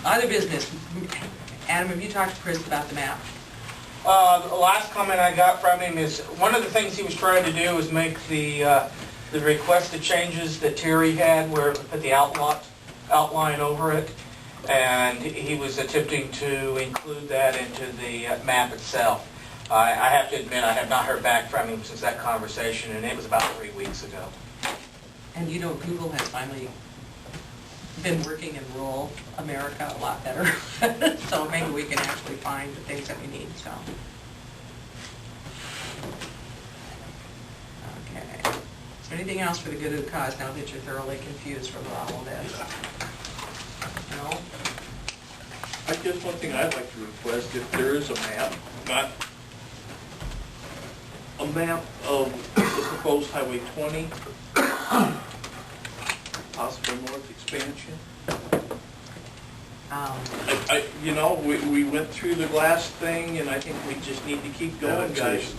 Other business. Adam, have you talked to Chris about the map? The last comment I got from him is, one of the things he was trying to do was make the requested changes that Terry had, where it would put the outline over it, and he was attempting to include that into the map itself. I have to admit, I have not heard back from him since that conversation, and it was about 3 weeks ago. And you know, Google has finally been working in rural America a lot better. So maybe we can actually find the things that we need, so. Okay. Is there anything else for the good of the cause now that you're thoroughly confused from all of this? No? I guess one thing I'd like to request, if there is a map, not a map of the proposed Highway 20, possible north expansion. You know, we went through the glass thing, and I think we just need to keep going, guys.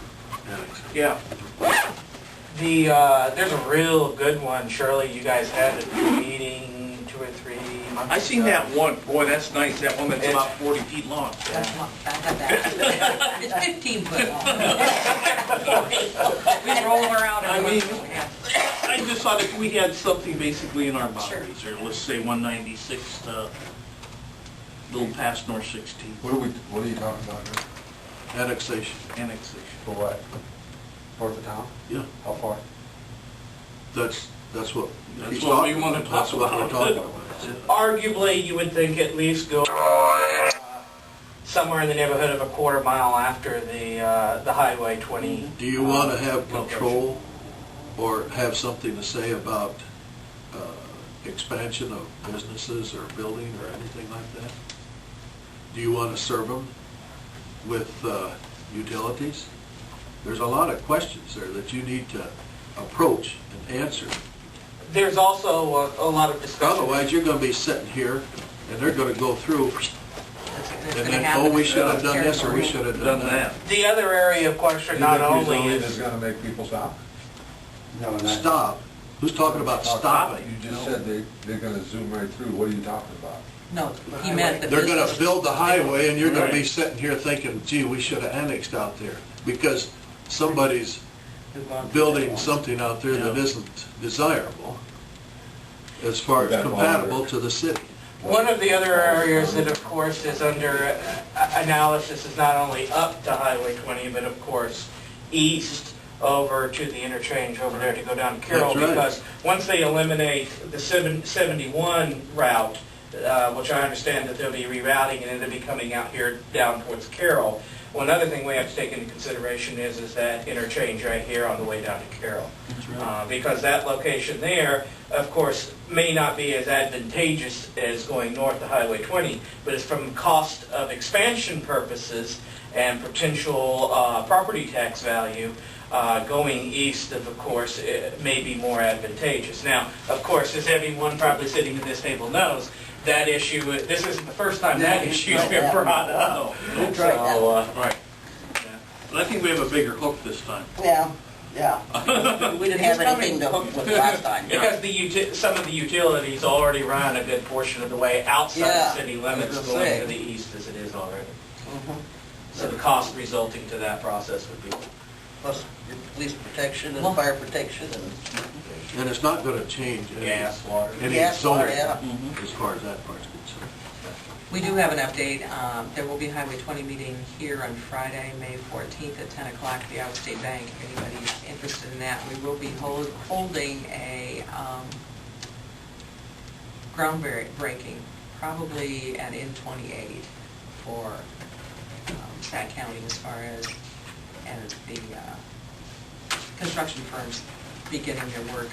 Yeah. There's a real good one, Shirley. You guys had at the meeting 2 or 3 months I seen ago. that one. Boy, that's nice. That one that's about 40 feet long. That's long. It's 15 foot long. We roll around and I just thought if we had something basically in our boundaries, or let's say 196 to a little past North 16. What are you talking about here? Annexation. For what? North of town? Yeah. How far? That's what we want to talk about. Arguably, you would think at least go somewhere in the neighborhood of a quarter mile after the Highway 20. Do you want to have control or have something to say about expansion of businesses or building or anything like that? Do you want to serve them with utilities? There's a lot of questions there that you need to approach and answer. There's also a lot of discussion. Otherwise, you're going to be sitting here and they're going to go through and then, oh, we should have done this or we should have done that. The other area of question not only is going to make people stop. No, Stop? Who's talking about stopping? You just said they're going to zoom right through. What are you talking about? No, he meant the They're going to business. build the highway and you're going to be sitting here thinking, gee, we should have annexed out there because somebody's building something out there that isn't desirable as far as compatible to the city. one of the other areas that, of course, is under analysis is not only up to Highway 20, but, of course, east over to the interchange over there to go down to Carroll. That's right. Because once they eliminate the 71 route, which I understand that they'll be rerouting and it'll be coming out here down towards Carroll. One other thing we have to take into consideration is that interchange right here on the way down to Carroll. Right. Because that location there, of course, may not be as advantageous as going north to Highway 20, but it's from cost of expansion purposes and potential property tax value, going east of course, it may be more advantageous. Now, of course, as everyone probably sitting at this table knows, that issue, this isn't the first time that issue's been brought up. Right. So, Right. Yeah. But I think we have a bigger hook this time. Yeah. We didn't have anything to hook with last time. because some of the utilities already run a good portion of the way outside the city limits, going to the east as it is already. So the cost resulting to that process would be... Plus your police protection and fire protection and... And it's not going to change any Gas, water. zoning yeah. as far as that part's concerned. We do have an update. There will be a Highway 20 meeting here on Friday, May 14th at 10 o'clock at the Outstate Bank. If anybody's interested in that, we will be holding a groundbreaking, probably at N28 for Sac County as far as the construction firms beginning their work.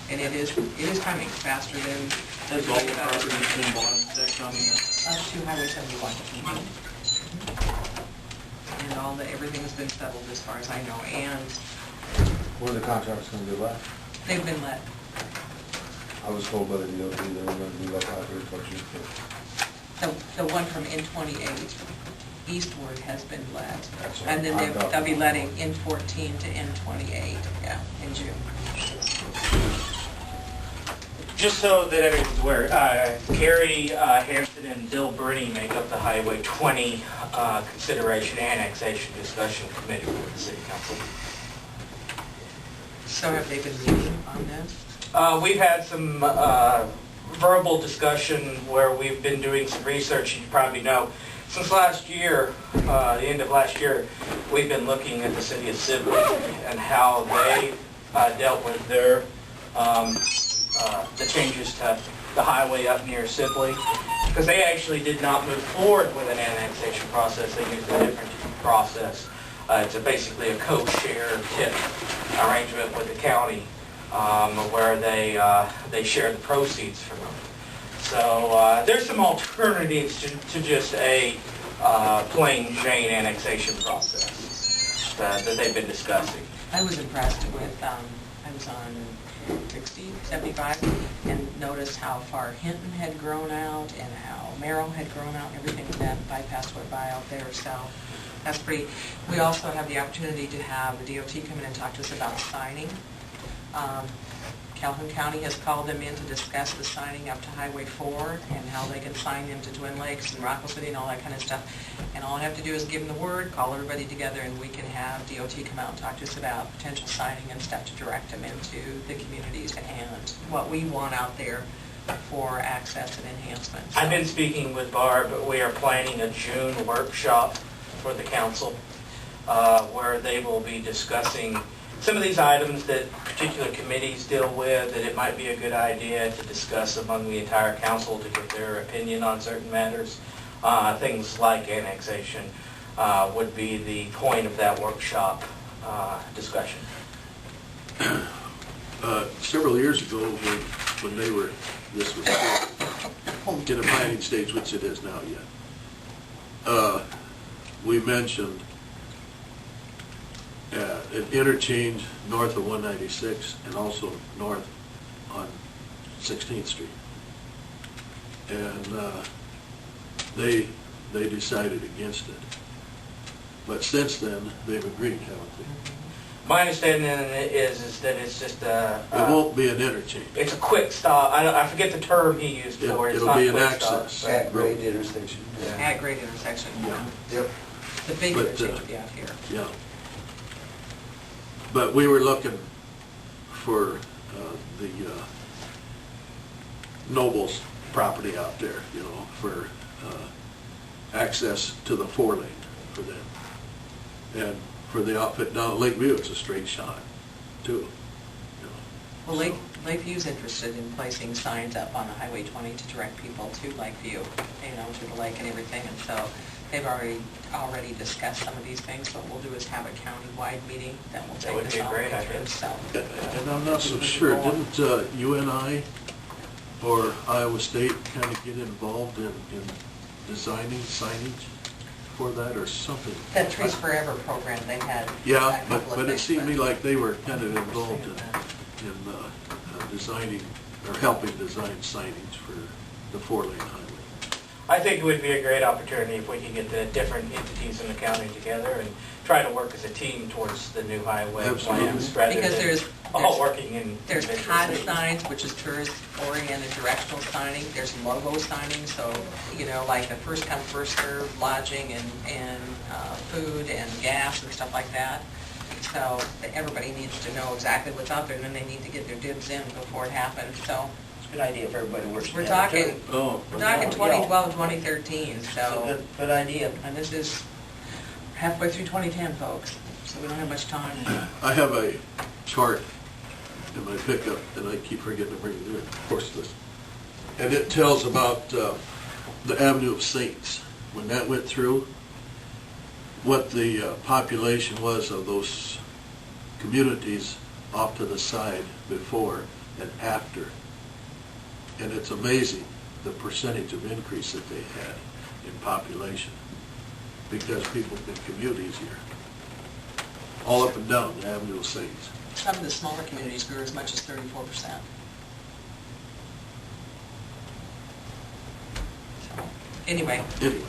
And it is coming faster than... Has all the properties been bought in Sac County now? to Highway 71. And everything has been settled as far as I know, and Where are the contracts going to be let? they've been let. I was told by the DOT they were going to be let out here till June 5th. The one from N28 eastward has been let, That's and then right. they'll be letting N14 to N28, in June. Just so that everyone's aware, Gary Hanson and Bill Bruni make up the Highway 20 consideration annexation discussion committee with the city council. So have they been meeting on this? We've had some verbal discussion where we've been doing some research. You probably know, since last year, the end of last year, we've been looking at the city of Sibley and how they dealt with their the changes to the highway up near Sibley, because they actually did not move forward with an annexation process. They used a different process. It's basically a co-share tip arrangement with the county, where they share the proceeds from them. So there's some alternatives to just a plain Jane annexation process that they've been discussing. I was impressed with, I was on 60, 75, and noticed how far Hinton had grown out and how Merrill had grown out, everything that bypass went by out there, so that's pretty. We also have the opportunity to have the DOT come in and talk to us about signing. Calhoun County has called them in to discuss the signing up to Highway 4 and how they can sign them to Twin Lakes and Rockwell City and all that kind of stuff. And all I have to do is give them the word, call everybody together, and we can have DOT come out and talk to us about potential signing and stuff to direct them into the communities and what we want out there for access and enhancements. I've been speaking with Barb. We are planning a June workshop for the council where they will be discussing some of these items that particular committees deal with, that it might be a good idea to discuss among the entire council to get their opinion on certain matters. Things like annexation would be the point of that workshop discussion. Several years ago, when they were, this was in a planning stage, which it is now yet, we mentioned an interchange north of 196 and also north on 16th Street. And they decided against it. But since then, they've agreed, haven't they? My understanding is that it's just It won't be an interchange. it's a quick stop. I forget the term he used for it. It's It'll not be an quick stop. access. At grade intersection. At grade intersection. Yeah. Yep. The big But, interchange will be out here. Yeah. But we were looking for the Noble's property out there, you know, for access to the 4-lane for them. And for the outfit down at Lakeview, it's a straight shot, too. You know. Well, Lakeview's interested in placing signs up on the Highway 20 to direct people to Lakeview, you know, to the lake and everything, and so they've already discussed some of these things. What we'll do is have a county-wide meeting that will take this all through. So. And I'm not so sure, didn't UNI or Iowa State kind of get involved in designing signage for that or something? That Trees Forever program they had. Yeah, a couple of but it things, seemed to me but- like they were kind of involved in designing or helping design signage for the 4-lane highway. I think it would be a great opportunity if we could get the different entities in the county together and try to work as a team towards the new highway Absolutely. plans rather Because than there's all working in There's individual COD cities. signs, which is tourist-oriented directional signing. There's logo signing, so, you know, like the first come, first served, lodging and food and gas and stuff like that. So everybody needs to know exactly what's out there, and then they need to get their dibs in before it happens, so. It's a good idea if everybody works We're together. talking, Oh, we're talking 2012, 2013, It's a so, good idea. and this is halfway through 2010, folks, so we don't have much time. I have a chart in my pickup, and I keep forgetting to bring it in, of course, this. And it tells about the Avenue of Saints. When that went through, what the population was of those communities off to the side before and after. And it's amazing the percentage of increase that they had in population because people can commute easier. All up and down the Avenue of Saints. Some of the smaller communities grew as much as 34%. So, anyway. Anyway.